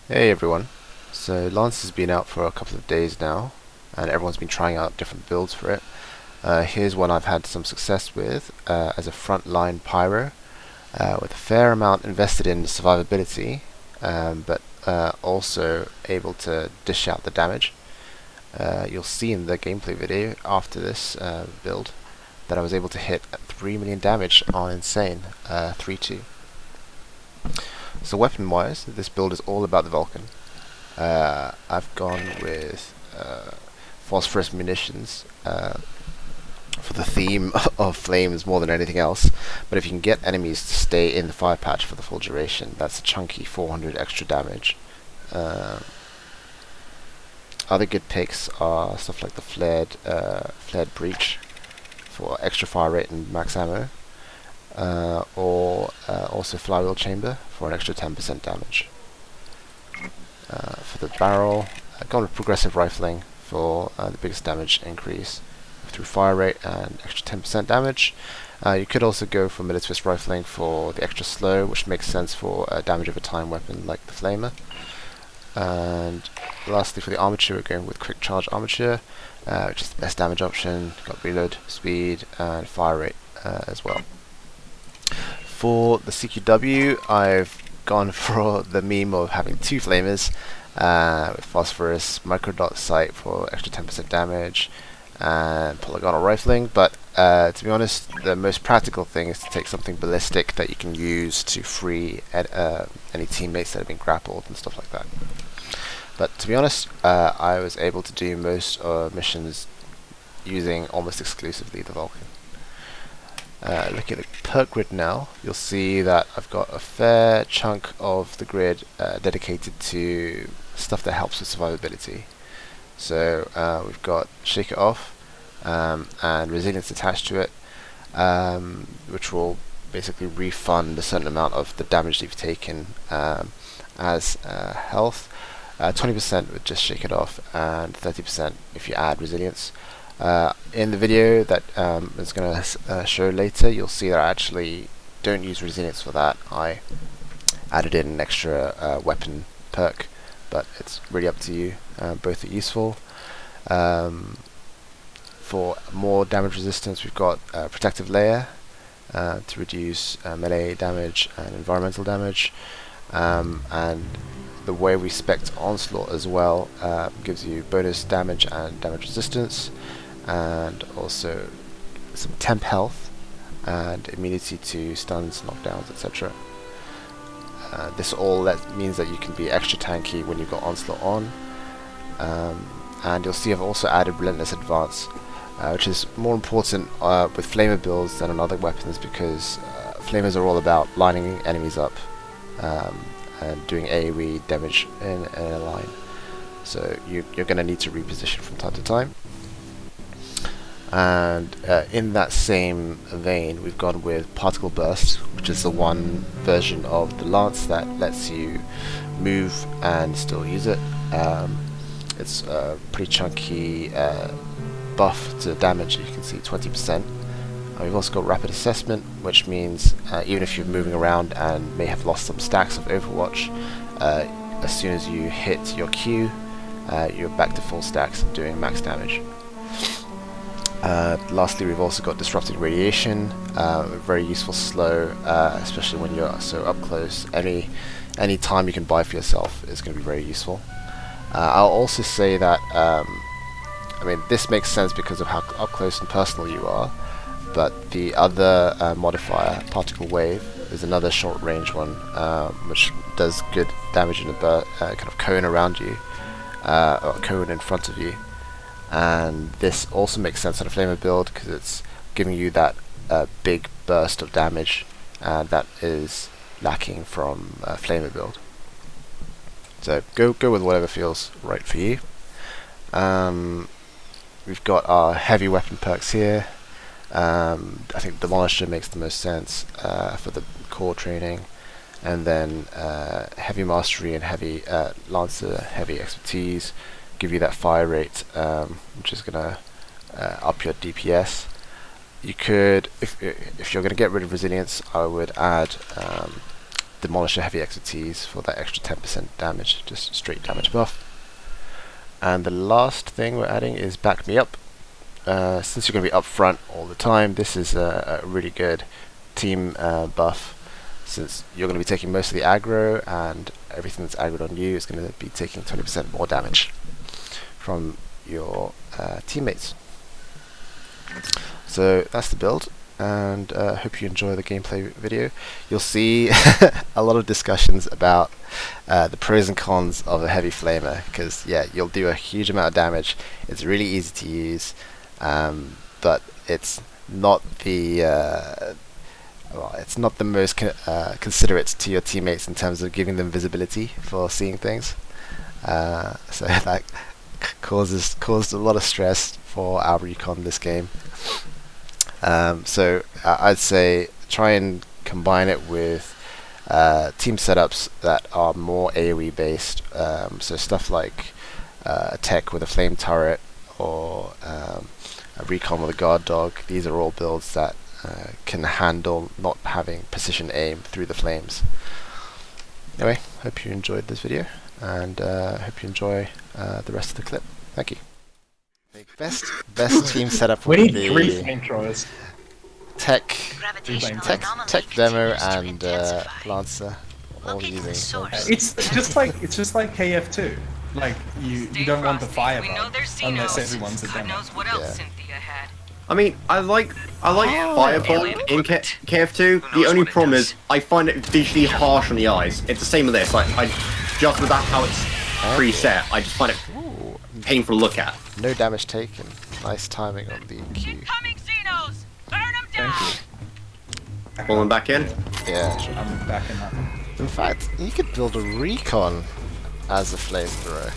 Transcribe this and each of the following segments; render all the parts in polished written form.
Hey everyone. So Lancer's been out for a couple of days now, and everyone's been trying out different builds for it. Here's one I've had some success with as a frontline pyro, with a fair amount invested in survivability, but also able to dish out the damage. You'll see in the gameplay video after this build that I was able to hit 3 million damage on Insane, 3-2. So weapon-wise, this build is all about the Volcan. I've gone with phosphorus munitions for the theme of flames more than anything else. But if you can get enemies to stay in the fire patch for the full duration, that's a chunky 400 extra damage. Other good picks are stuff like the flared breach for extra fire rate and max ammo, or also flywheel chamber for an extra 10% damage. For the barrel, I've gone with progressive rifling for the biggest damage increase through fire rate and extra 10% damage. You could also go for military rifling for the extra slow, which makes sense for a damage over time weapon like the flamer. And lastly, for the armature, we're going with quick charge armature, which is the best damage option. Got reload speed and fire rate as well. For the CQW, I've gone for the meme of having two flamers with phosphorus, microdot sight for extra 10% damage, and polygonal rifling. But to be honest, the most practical thing is to take something ballistic that you can use to free any teammates that have been grappled and stuff like that. But to be honest, I was able to do most missions using almost exclusively the Volcan. Looking at the Perk Grid now, you'll see that I've got a fair chunk of the grid dedicated to stuff that helps with survivability. So we've got Shake It Off and Resilience attached to it, which will basically refund a certain amount of the damage that you've taken as health. 20% with just Shake It Off, and 30% if you add Resilience. In the video that is going to show later, you'll see that I actually don't use Resilience for that. I added in an extra weapon perk, but it's really up to you. Both are useful. For more damage resistance, we've got Protective Layer to reduce melee damage and environmental damage, and the way we spec Onslaught as well gives you bonus damage and damage resistance, and also some temp health and immunity to stuns, knockdowns, etc. This all means that you can be extra tanky when you've got Onslaught on. And you'll see I've also added Relentless Advance, which is more important with flamer builds than on other weapons, because flamers are all about lining enemies up and doing AOE damage in a line. So you're going to need to reposition from time to time. And in that same vein, we've gone with Particle Burst, which is the one version of the Lance that lets you move and still use it. It's a pretty chunky buff to damage. You can see 20%. We've also got Rapid Assessment, which means even if you're moving around and may have lost some stacks of Overwatch, as soon as you hit your Q, you're back to full stacks and doing max damage. Lastly, we've also got Disrupted Radiation, very useful slow, especially when you're so up close. Any time you can buy for yourself is going to be very useful. I'll also say that, I mean, this makes sense because of how up close and personal you are, but the other modifier, Particle Wave, is another short range one, which does good damage in a kind of cone around you, or a cone in front of you. And this also makes sense on a flamer build because it's giving you that big burst of damage that is lacking from a flamer build. So go with whatever feels right for you. We've got our heavy weapon perks here. I think Demolisher makes the most sense for the core training, and then heavy mastery and heavy Lancer, heavy expertise give you that fire rate, which is gonna up your DPS. You could, if you're gonna get rid of resilience, I would add Demolisher Heavy Expertise for that extra 10% damage, just straight damage buff. And the last thing we're adding is Back Me Up. Since you're going to be up front all the time, this is a really good team buff, since you're going to be taking most of the aggro, and everything that's aggroed on you is going to be taking 20% more damage from your teammates. So that's the build, and hope you enjoy the gameplay video. You'll see a lot of discussions about the pros and cons of a heavy flamer, because yeah, you'll do a huge amount of damage. It's really easy to use, but it's not the most considerate to your teammates in terms of giving them visibility for seeing things. So that caused a lot of stress for our recon this game. So I'd say try and combine it with team setups that are more AOE based, so stuff like a tech with a flame turret, or a recon with a guard dog. These are all builds that can handle not having precision aim through the flames. Anyway, hope you enjoyed this video, and hope you enjoy the rest of the clip. Thank you. Best team setup would We be need 3 flamethrowers. tech demo and Lancer, all using. It's just like KF2. Like you don't want the fire bug unless everyone's a demo. Yeah. I mean, I like Fireball in KF2. The only problem is I find it visually harsh on the eyes. It's the same with this. Like, just with that how it's preset, I just find it painful to look at. No damage taken. Nice timing on the Q. Thank you. Pulling back in. Yeah, sure. I'm backing up. In fact, you could build a recon as a flamethrower.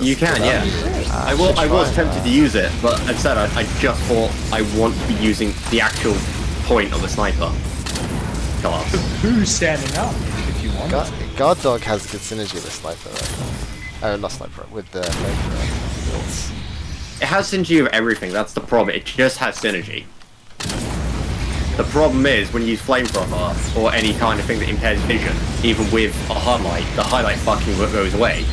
You can, yeah. I was tempted to use it, but instead I just thought I want to be using the actual point of the sniper class. Who's standing up if you want? Guard dog has good synergy with sniper, though. Oh, not sniper, with the flamethrower builds. It has synergy with everything. That's the problem. It just has synergy. The problem is when you use flamethrower or any kind of thing that impairs vision, even with a highlight, the highlight fucking goes away.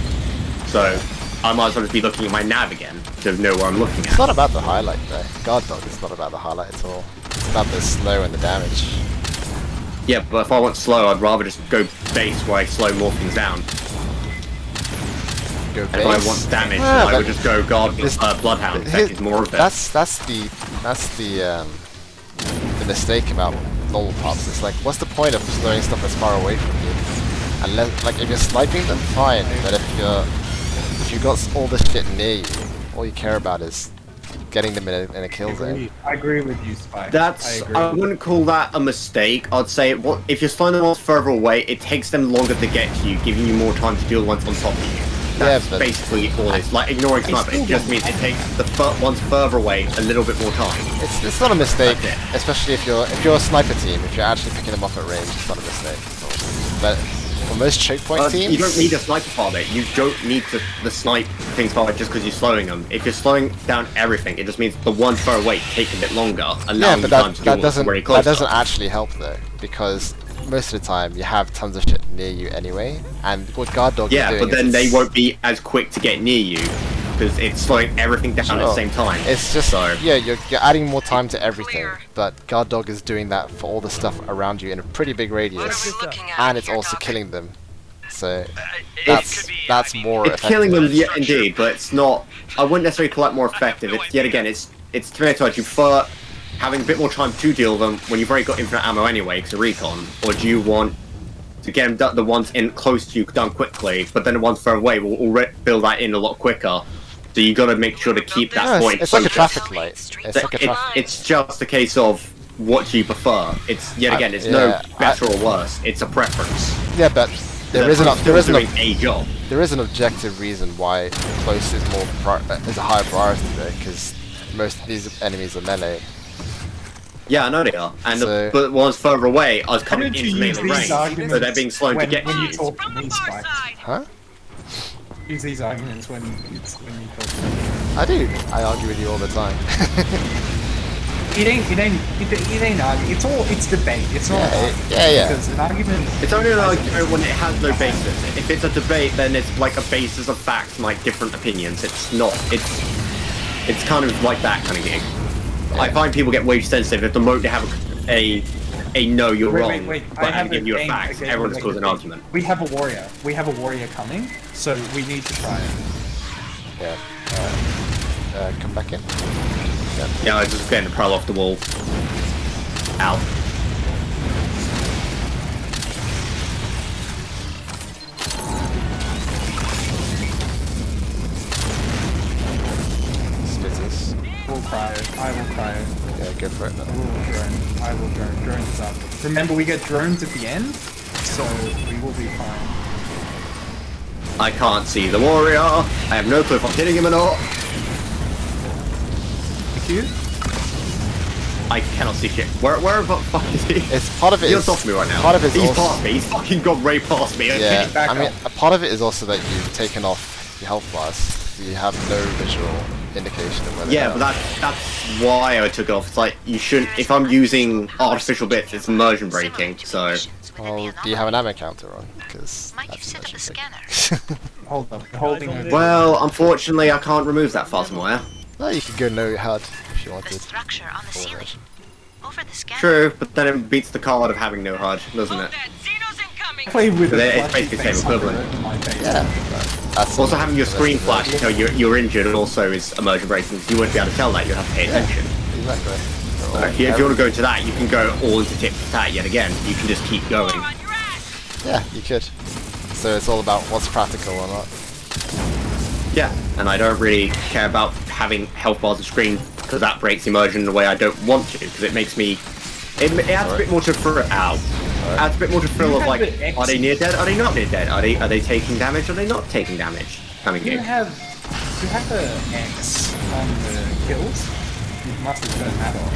So I might as well just be looking at my nav again to know where I'm looking at. It's not about the highlight though. Guard dog is not about the highlight at all. It's about the slow and the damage. Yeah, but if I want slow, I'd rather just go base where I slow more things down. Go and if I want damage, I would just go guard bloodhound. Take more of it. That's the mistake about normal pops. It's like, what's the point of slowing stuff that's far away from you? Unless, like, if you're sniping them, fine. But if you've got all this shit near you, all you care about is getting them in a kill zone. I agree with you, Spike. I wouldn't call that a mistake. I'd say if you're slowing them off further away, it takes them longer to get to you, giving you more time to deal ones on top of you. That's basically all it is. Like ignoring sniper, it just means it takes the ones further away a little bit more time. It's not a mistake, especially if you're a sniper team. If you're actually picking them off at range, it's not a mistake. But for most chokepoint teams, you don't need a sniper far there. You don't need the snipe things far just because you're slowing them. If you're slowing down everything, it just means the ones far away take a bit longer, allowing you time to deal very close. That doesn't actually help though, because most of the time you have tons of shit near you anyway, and what guard dog is doing, but then they won't be as quick to get near you because it's slowing everything down at the same time. It's just yeah, you're adding more time to everything, but guard dog is doing that for all the stuff around you in a pretty big radius, and it's also killing them. So that's more effective. It's killing them, yeah, indeed, but it's not. I wouldn't necessarily call that more effective. It's yet again, it's fair to you prefer having a bit more time to deal them when you've already got infinite ammo anyway, because of recon, or do you want to get them the ones in close to you done quickly, but then the ones far away will already build that in a lot quicker. So you got to make sure to keep that point. It's like a traffic light. It's just a case of what do you prefer. It's yet again, it's no better or worse. It's a preference. Yeah, but there is an objective reason why close is a higher priority though, because most of these enemies are melee. Yeah, I know they are, and but ones further away are coming into melee range, so they're being slow to get to you. Talk to me, Spike. Huh? Use these arguments when you talk to me. I do. I argue with you all the time. It's debate. It's not. Yeah. Because an argument. It's only an argument when it has no basis. If it's a debate, then it's like a basis of facts, like different opinions. It's not. It's kind of like that kind of gig. I find people get way too sensitive if the moment they have a no, you're wrong, Wait. but I give you a fact. Everyone just calls an argument. We have a warrior. We have a warrior coming, so we need to try it. Yeah. Come back in. Yeah, I was just getting the pearl off the wall. Ow. Splitters. We'll cry. I will cry. Yeah, go for it then. I will drone. Drones up. Remember, we get drones at the end, so we will be fine. I can't see the warrior. I have no clue if I'm hitting him or not. Thank you. I cannot see shit. Where the fuck is he? It's part of it. He's Is, on top of me right now. Part of it is He's also, past me. He's fucking gone right past me. Yeah, back I mean, up. a part of it is also that you've taken off your health bars. So you have no visual indication of whether. Yeah, but that's why I took it off. It's like you shouldn't. If I'm using artificial bits, it's immersion breaking. So. Well, do you have an ammo counter on? Because that's immersion breaking. Hold up. Holding. Well, unfortunately, I can't remove that fast wire. Well, you could go no HUD if you wanted. Structure on the ceiling. Over the scanner. True, but then it beats the card of having no HUD, doesn't it? Play with But the it's basically the same equivalent. in my face. Yeah. That's Also, having your screen flash to tell you're injured and also is immersion breaking. You wouldn't be able to tell that. You'd have to pay attention. Exactly. If you want to go into that, you can go all into tip for tat yet again. You can just keep going. Yeah, you could. So it's all about what's practical or not. Yeah, and I don't really care about having health bars on screen because that breaks immersion in a way I don't want to, because it makes me. It adds a bit more to thrill. Ow. Adds a bit more to thrill of like, are they near dead? Are they not near dead? Are they taking damage? Are they not taking damage? Kind of You game. have an X on the kills. You must have turned that on.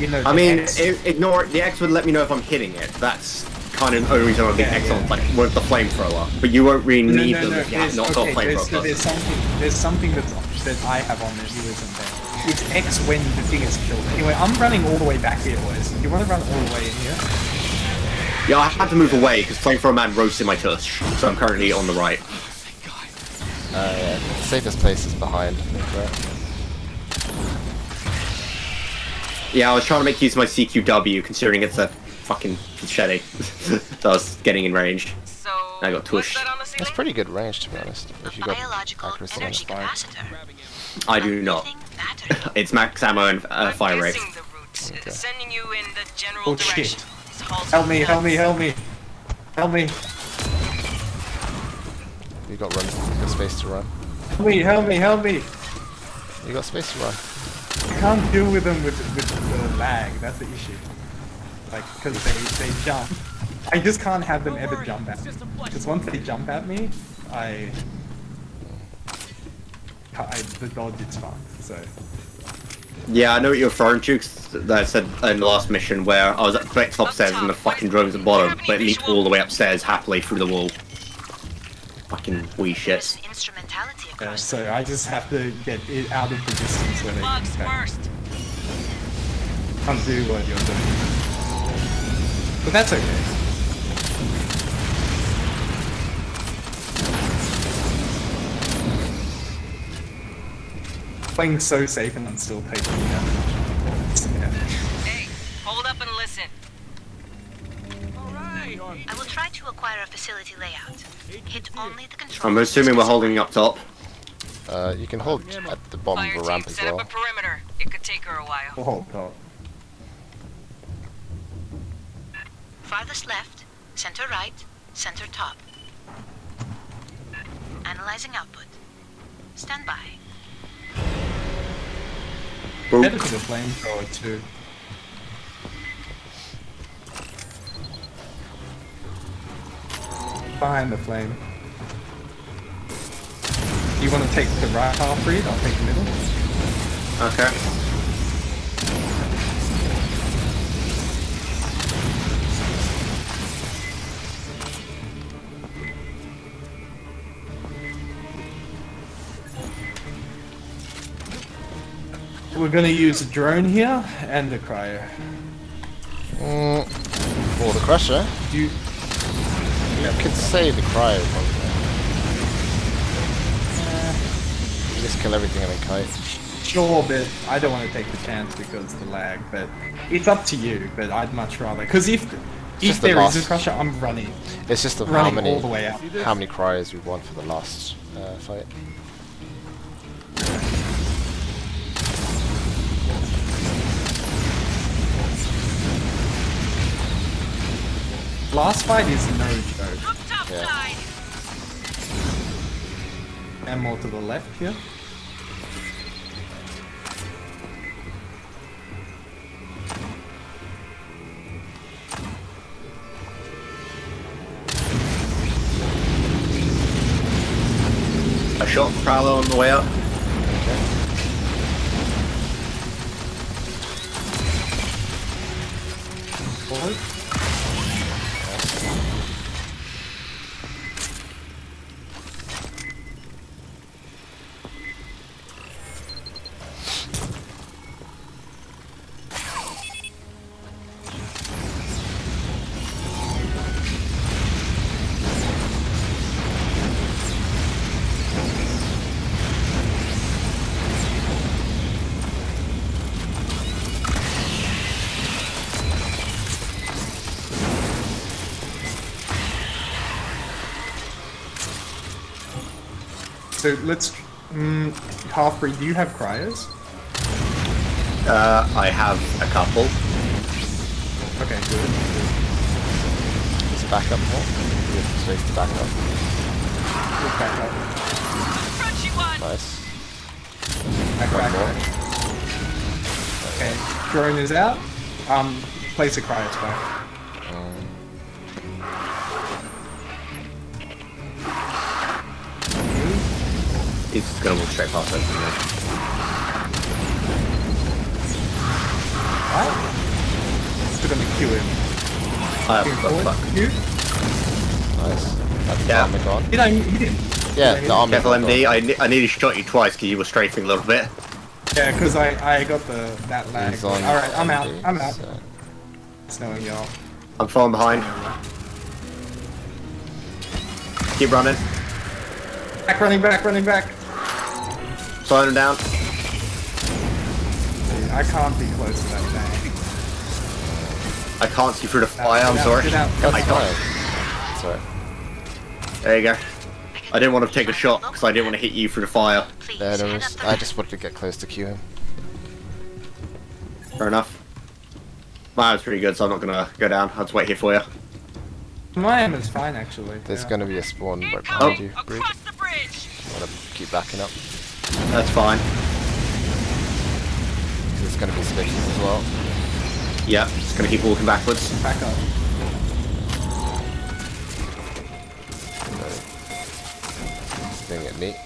You know, I mean, X, ignore the X would let me know if I'm hitting it. That's kind of the only reason I would leave X on, like with the flamethrower. But you won't really need them if you have not got flamethrower. There's something that I have on that you isn't there. It's X when the thing is killed. Anyway, I'm running all the way back here, boys. You want to run all the way in here? Yeah, I had to move away because flamethrower man roasted my tush, so I'm currently on the right. Yeah. Safest place is behind. Right? Yeah, I was trying to make use of my CQW, considering it's a fucking machete. So I was getting in range. So I got tushed. That's pretty good range, to be honest. If you got biological accuracy on energy fire. capacitor. I do not. It's max ammo and fire rate. Okay. Sending you in the general Oh direction. shit! This halts Help me! nuts. Help me! Help me! Help me! You got run. You got space to run. Help me! Help me! Help me! You got space to run. I can't deal with them with the lag. That's the issue. Like, because they jump. I just can't have them ever jump at me. Because once they jump at me, the dodge is fucked. So. Yeah, I know what you're referring to, 'cause I said in the last mission where I was at the top upstairs and the fucking drones at the bottom, but it leaped all the way upstairs happily through the wall. Fucking wee shit. Instrumentality Yeah, across so I just have to get it out of the distance where they can bugs attack. first. Can't do what you're doing. But that's okay. Playing so safe and I'm still taking damage. Yeah. Hey, hold up and listen. I will try to acquire a facility layout. Hit only the control. I'm assuming we're holding up top. You can hold at the bottom Fire of a team, ramp as set up well. a perimeter. It could take her a while. Oh god. Farthest left, center right, center top. Analyzing output. Stand by. Better Boop. for the flamethrower too. Behind the flame. You want to take the right half read? I'll take the middle. Okay. We're gonna use a drone here and a cryo. Or the crusher. Do you? You could say the cryo probably. You just kill everything and then kite. Sure, but I don't want to take the chance because of the lag. But it's up to you. But I'd much rather, because if just the there is a last- crusher, I'm running. It's just of how Running many all the way out. how many cryos we want for the last fight. Last fight is no joke. Up top Yeah. side. And more to the left here. I shot Prowler on the way up. Forward. So let's. Half-breed, do you have cryos? I have a couple. Okay, good. Is it back up more? We have space to back up. Look back up. Crunchy one. Nice. Back, One back, more. back. Okay, drone is out. Place a cryo spike. He's just gonna walk straight past us. Right? Still gonna queue him. Queue forward. Fuck. Queue. Nice. That's the Yeah. armor gone. Did I hit him? Yeah, Did I hit the him? armor Careful, gone. MD. I nearly shot you twice because you were strafing a little bit. Yeah, because I got that lag. He's on Alright, I'm out. MD, I'm out. so- It's knowing y'all. I'm falling behind. Keep running. Back, running back, running back. Slowing him down. I can't be close to that thing. I can't see through the fire. I'm Get out, sorry. get out. Oh my That's god. fine. Sorry. There you go. I didn't want to take a shot because I didn't want to hit you through the fire. Please There it head is. up the I just wanted to get close to Q him. Fair enough. Mine was pretty good, so I'm not gonna go down. I'll just wait here for you. My aim is fine actually. There's yeah. gonna be a spawn right behind you, Brig. Across the bridge. Wanna keep backing up. That's fine. There's gonna be slickers as well. Yeah, just gonna keep walking backwards. Back up. It's gonna get neat.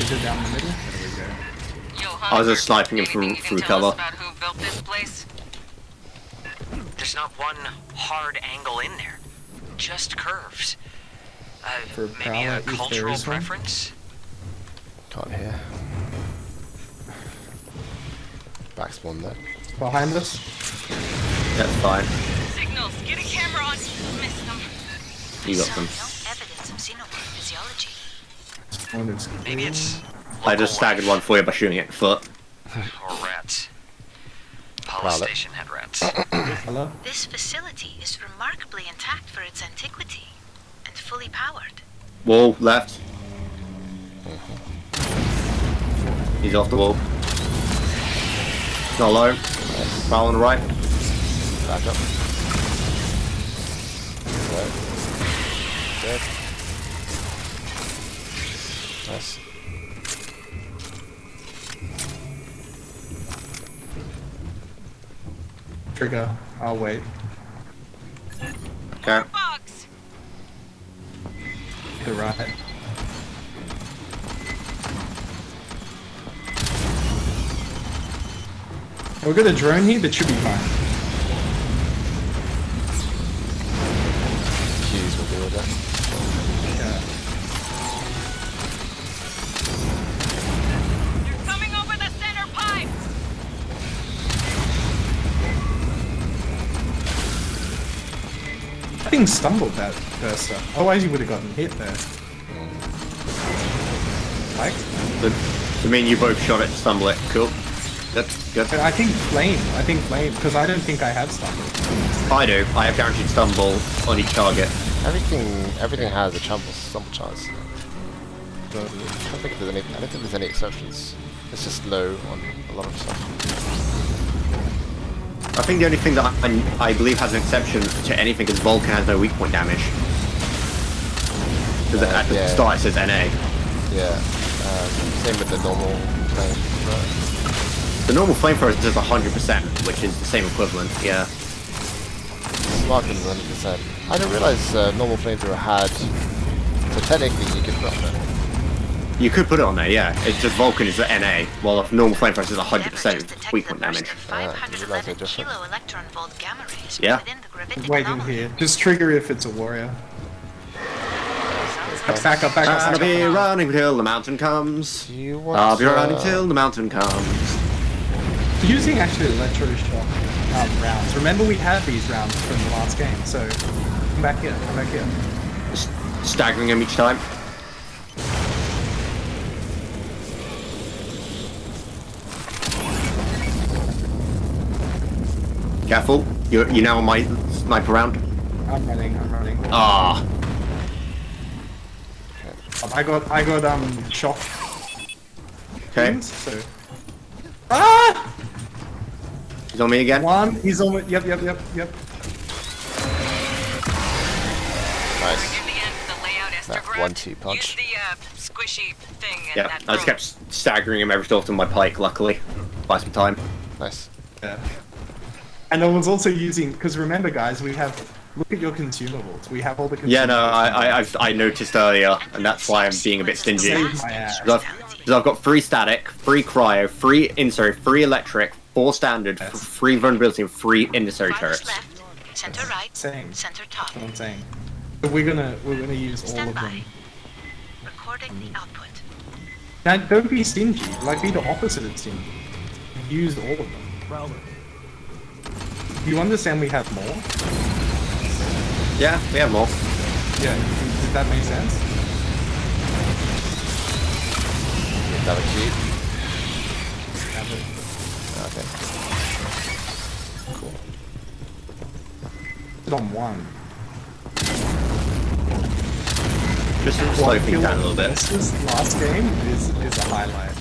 Is it down the middle? There we go. Yo, I was just sniping him anything you through can tell cover. us about who built this place? There's not one hard angle in there, just curves. For Maybe Prowler, a if there cultural is one. preference? Can't hear. Back spawn there. Behind us. That's fine. Signals. Get a camera on. Missed them. You got saw them. no evidence of xenomorph physiology. One is Maybe it's I just staggered one for you by shooting it in the foot. or rats. Police Prowler. station had rats. Hello? This facility is remarkably intact for its antiquity and fully powered. Wall left. He's off the wall. Not low. Foul on the right. Back up. Right. Dead. Nice. Trigger. I'll wait. Okay. Bugs. To the right. We've got a drone here, but should be fine. thing stumbled that first stuff. Otherwise you would have gotten hit there. Like? I mean, you both shot it, stumble it. Cool. That's good. I think flame, because I don't think I have stumbled. I do. I have guaranteed stumble on each target. Everything has a stumble chance. I don't think there's any exceptions. It's just low on a lot of stuff. I think the only thing that I believe has an exception to anything is Volcan has no weak point damage. Because at the start it says NA. Yeah. Same with the normal flame. The normal flamethrower is just 100%, which is the same equivalent, yeah. Smarter than 100%. I didn't realize normal flamethrower had. So technically you could put it on there. You could put it on there, yeah. It's just Volcan is at NA, while the normal flamethrower is 100% weak point damage. Yeah. Wait in here. Just trigger if it's a warrior. Back up. I'll be running till the mountain comes. I'll be running till the mountain comes. Using actually electroshock rounds. Remember we had these rounds from the last game, so come back here. Just staggering them each time. Careful, you're now on my sniper round. I'm running. Ah. I got shock. Okay. Things, so. Ah! He's on me again. He's on me. Yep. Nice. Near the end of the layout, That Estergrad. 1-2 punch. Use the squishy thing and Yeah, that I just kept staggering him every so often with my pike, luckily. Buy some time. Nice. Yeah. And I was also using, because remember guys, we have, look at your consumables. We have all the consumables. Yeah, no, I noticed earlier, and that's why I'm being a bit stingy. Save my ass. Because I've got 3 static, 3 cryo, 3 insert, 3 electric, 4 standard, 3 vulnerability, and 3 incendiary turrets. Left, center right, Same. center top. That's what I'm saying. So we're gonna use all Stand of by. them. Recording the output. Now don't be stingy. Like be the opposite of stingy. Use all of them. You understand we have more? Yeah, we have more. Yeah. Did that make sense? Another key. Have it. Okay. Cool. Put on one. Just to slow things down a little bit. This last game is a highlight.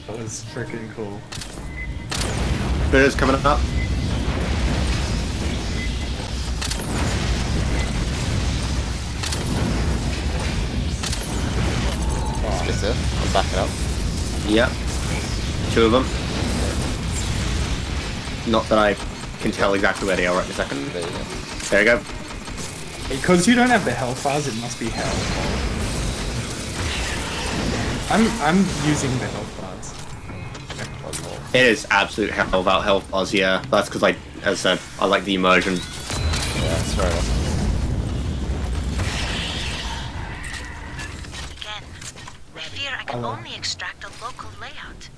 That was freaking cool. Spitters coming up. Spitter. I'm backing up. Yep. 2 of them. Not that I can tell exactly where they are right this second. There you go. There you go. Because you don't have the health bars, it must be hell. I'm using the health bars. One more. It is absolute hell without health bars, yeah. That's because as I said, I like the immersion. Yeah, that's fair enough. Again, I fear I can only extract a local layout.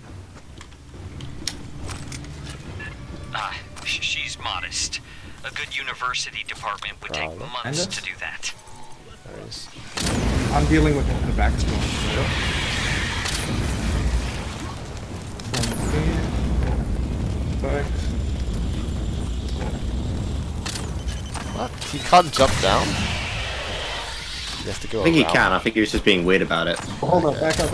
She's modest. A good university department would take months Kinda. to do that. There it is. I'm dealing with the backstorm. What? He can't jump down? He has to go I think he around. can. I think he was just being weird about it. Hold up, back up.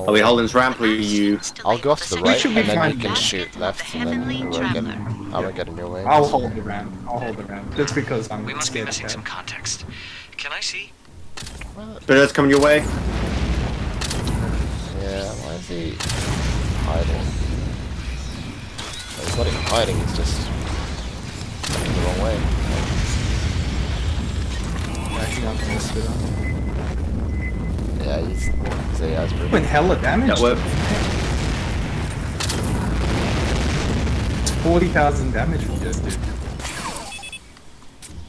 Are we holding this ramp or are you... I'll go off to the right should and be then fine. you can shoot left and then I won't get in your way. I'll hold the ramp. Just because I'm We must be scared missing of some that. context. Can I see? Spitters coming your way? Yeah, why is he hiding? Well, he's not even hiding, he's just going the wrong way. Backing up on this bit. Yeah, he's AI's Doing pretty. hella damage. That worked. It's 40,000 damage we just did.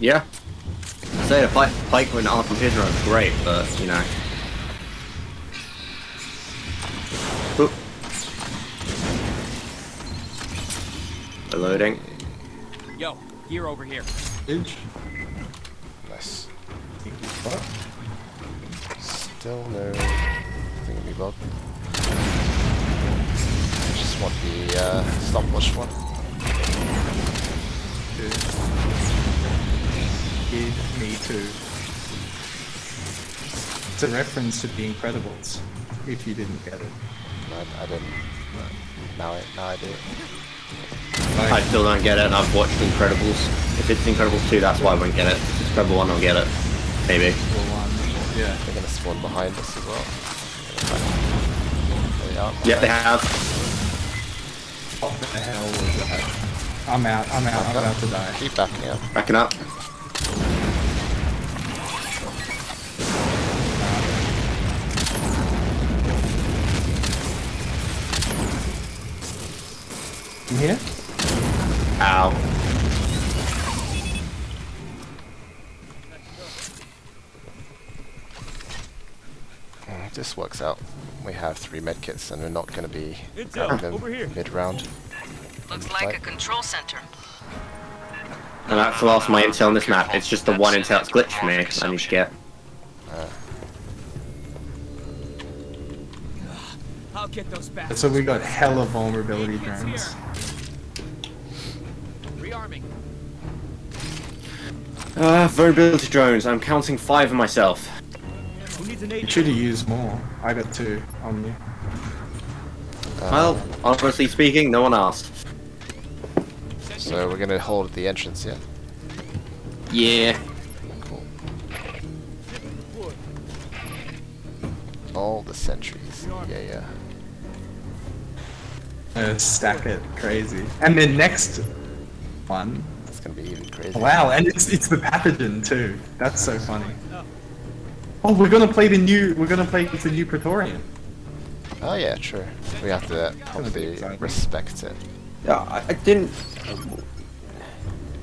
Yeah. I say the pike with an arm pigeon is great, but, you know. Loading. Yo, gear over here. Inch. Nice. What? Still no thingamabog. Just want the stopwatch one. Me too. It's a reference to The Incredibles, if you didn't get it. No, I didn't. Now I do. I still don't get it, and I've watched Incredibles. If it's Incredibles 2, that's why I won't get it. If it's Incredible 1, I'll get it. Maybe. Yeah. They're gonna spawn behind us as well. There they are. Yep, they have. What the hell was that? I'm out, I'm about to die. Keep backing up. Backing up. You here? Ow. This works out. We have 3 medkits and we're not going to be grabbing them mid-round. Looks like a control center. And that's the last of my intel on this map. It's just the one intel that's glitched for me. I need to get. I'll get those back. So we got hella vulnerability drones. Rearming. Vulnerability drones. I'm counting 5 of myself. Who needs an You should have used more. I got 2 on me. Well, honestly speaking, no one asked. So we're going to hold the entrance, yeah? Yeah. Cool. All the sentries. Yeah. Stack it. Crazy. And then next one. It's going to be even crazy. Wow, and it's the pathogen too. That's so funny. Oh, we're gonna play the new Praetorian. Oh yeah, true. We have to probably respect it. Yeah, I didn't.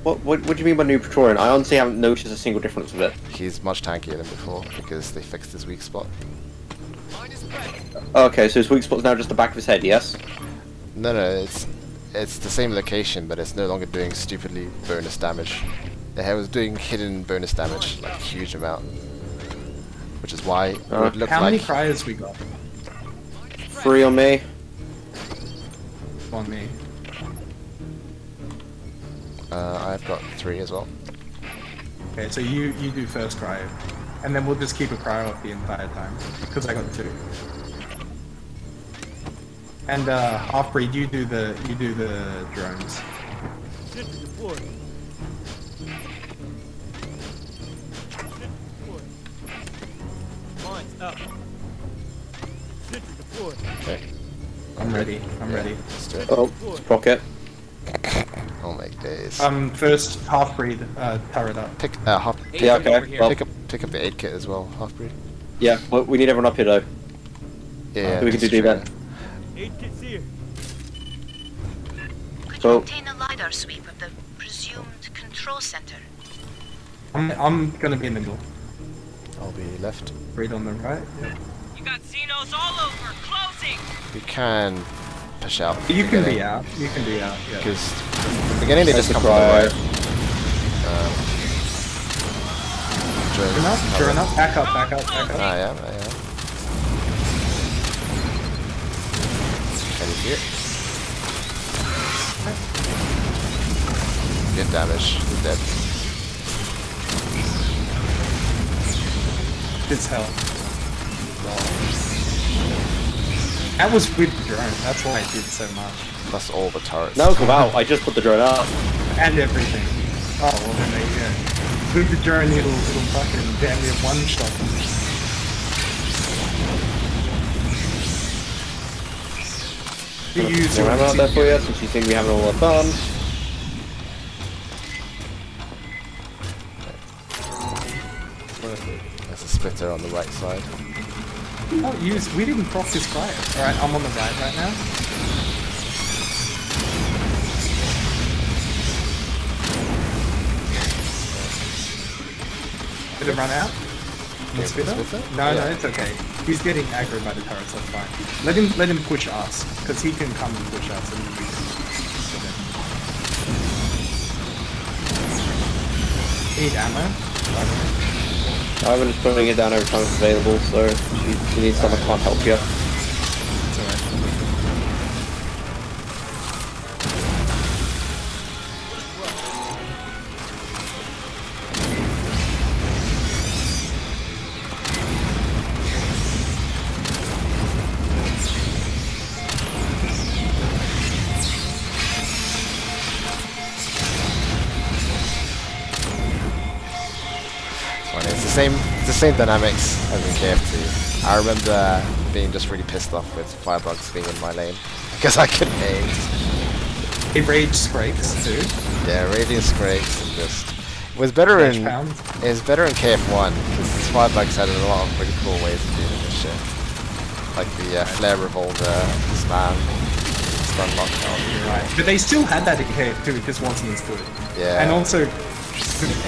What do you mean by new Praetorian? I honestly haven't noticed a single difference with it. He's much tankier than before because they fixed his weak spot. Okay, so his weak spot's now just the back of his head, yes? No, it's the same location, but it's no longer doing stupidly bonus damage. It was doing hidden bonus damage, like a huge amount. Which is why it would look How like... many cryers we got? 3 on me. On me. I've got 3 as well. Okay, so you do first cryo, and then we'll just keep a cryo up the entire time because I got 2. And Halfbreed, you do the drones. Okay. I'm ready. Let's do it. Oh, Sprocket. Oh my days. First Halfbreed turret up. Pick Yeah, okay. Well, pick up the aid kit as well, Halfbreed. yeah, well, we need everyone up here though. Yeah, So we can do the event. Could So- you obtain a LiDAR sweep of the presumed control center? I'm gonna be in the middle. I'll be left. Breed on the right. Yeah. You got Xenos all over. Closing. We can push out. You can be out. You can be out. Yeah. Because in the beginning they That's just a come from the cry. right. Drones Turn up. cover. Back up. I am. Can you see it? Good damage. He's dead. It's hell. That was with the drone. That's why it did so much. Plus all the turrets. No, come out. I just put the drone up. And everything. Oh, well then there you go. With the drone, it'll fucking damn near one-shot them. You use We'll your have it out there for you since you think we haven't all done. There's a splitter on the right side. Oh, we didn't proc this fire. Alright, I'm on the right now. Did it run out? Okay, Spitter? Spitter? No, Yeah. it's okay. He's getting aggroed by the turrets, that's fine. Let him push us, because he can come and push us and we can. Need ammo? I'm just putting it down every time it's available, so if you need someone can't help you. It's alright. It's the same dynamics as in KF2. I remember being just really pissed off with firebugs being in my lane because I couldn't aim. It rage scrapes too. Yeah, radiant scrapes and just it was better in KF1 because firebugs had a lot of really cool ways of dealing with shit, like the flare revolver, spam, stun lockdown. Right, but they still had that in KF2. It just wasn't as good. Yeah, and also,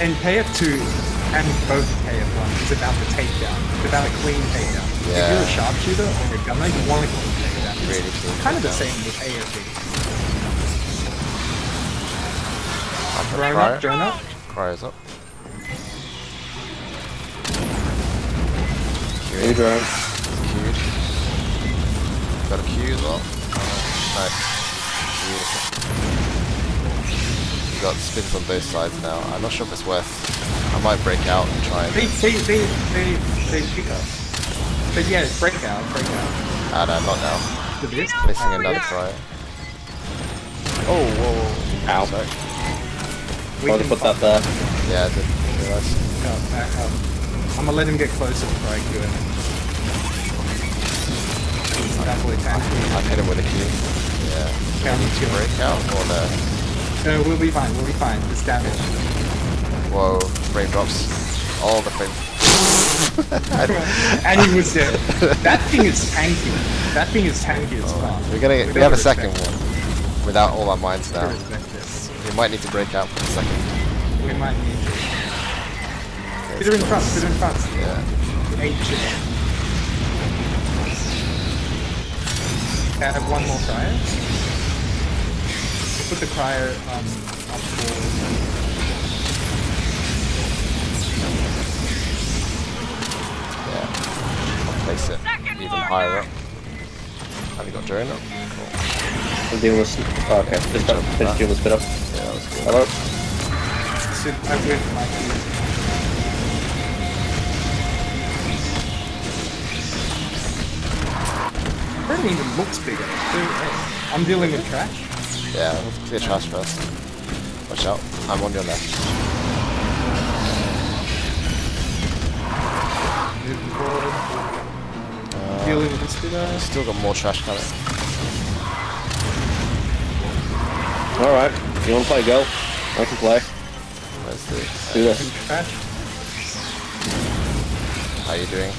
in KF2. And both KF1 is about the takedown. It's about a clean takedown. Yeah. If you're a sharpshooter or a gunner, you want a clean takedown. It's really clean kind of the takedown. same with AOE. Cryo. Drone up. Cryo's up. New drone. Queued. Got a Q as well. Nice. Beautiful. We've got spins on both sides now. I'm not sure if it's worth. I might break out and try and... They pick us. But yeah, break out. Ah, no, not now. To this? Missing another cryo. Oh, whoa. Ow. Sorry. I'll just put that there. Yeah, I didn't realise. Back up. I'm gonna let him get closer before I do it. Definitely tanky. I've hit him with a Q. Yeah. Do I need to break out or no? No, we'll be fine. It's damage. Whoa, frame drops. All the frame. And he was dead. That thing is tanky. That thing is tanky as fuck. We have a second one. Without all our mines now. We might need to break out for a second. We might need to. Put her in front. Yeah. 8 shit. Can I have one more cryo? Put the cryo up for... Place it even higher up. Have you got drone up? Cool. I'm dealing with... Oh, okay. Just dealing with spit up. Yeah, that was good. Hello? I'm with my key. It even looks bigger. I'm dealing with trash. Yeah, let's clear trash first. Watch out. I'm on your left. Moving forward. Dealing with the spitter. Still got more trash coming. Alright. You wanna play, go? I can play. Where's the... Do this. Trash. How are you doing?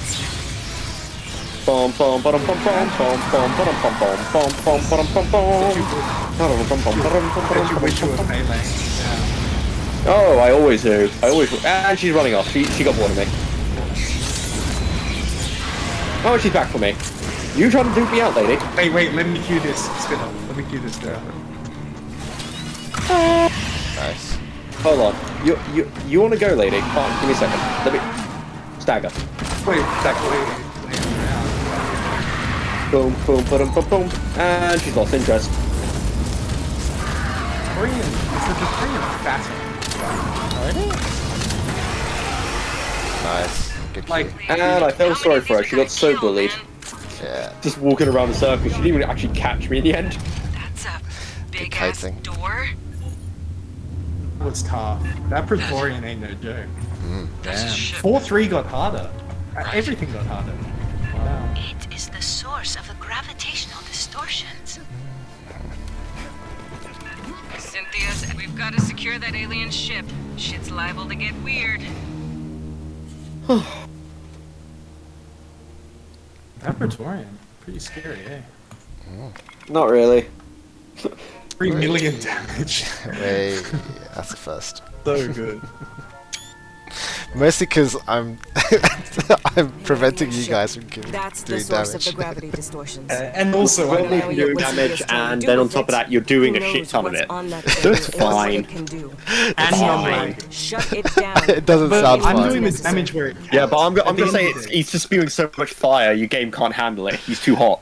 Bom bom bom bom bom bom bom bom bom bom bom bom bom Bet you wish you were melee. Yeah. Oh, I always do. And she's running off. She got bored of me. Oh, she's back for me. You trying to dupe me out, lady? Hey, wait, let me cue this spinner. Let me cue this spinner. Nice. Hold on. You want to go, lady? Come on, give me a second. Let me stagger. Wait, exactly. Boom, boom, boom, boom, boom, and she's lost interest. Korean, it's like a Korean fatter. Nice. Good Like, cue. And I felt sorry for her. She got so bullied. Yeah. Just walking around the circle. She didn't even actually catch me in the end. That's a big kite ass thing. door. that was tough. That Praetorian ain't no joke. There's a Damn. ship. 4-3 got harder. Everything got harder. Wow. It is the source of the gravitational distortions. Cynthia's, we've got to secure that alien ship. Shit's liable to get weird. That Praetorian, pretty scary, eh? Not really. 3 million damage. Hey, that's the first. So good. Mostly because I'm I'm preventing you guys from That's the doing source damage. of the gravity distortions. And also, Well, I they know can you do damage, and then on top of that, you're doing a shit ton of it. That's fine. and you're fine. like, Shut it down. It doesn't but sound I'm fun. doing the damage where. Yeah, but I'm At gonna the say end of the day. he's just spewing so much fire, your game can't handle it. He's too hot.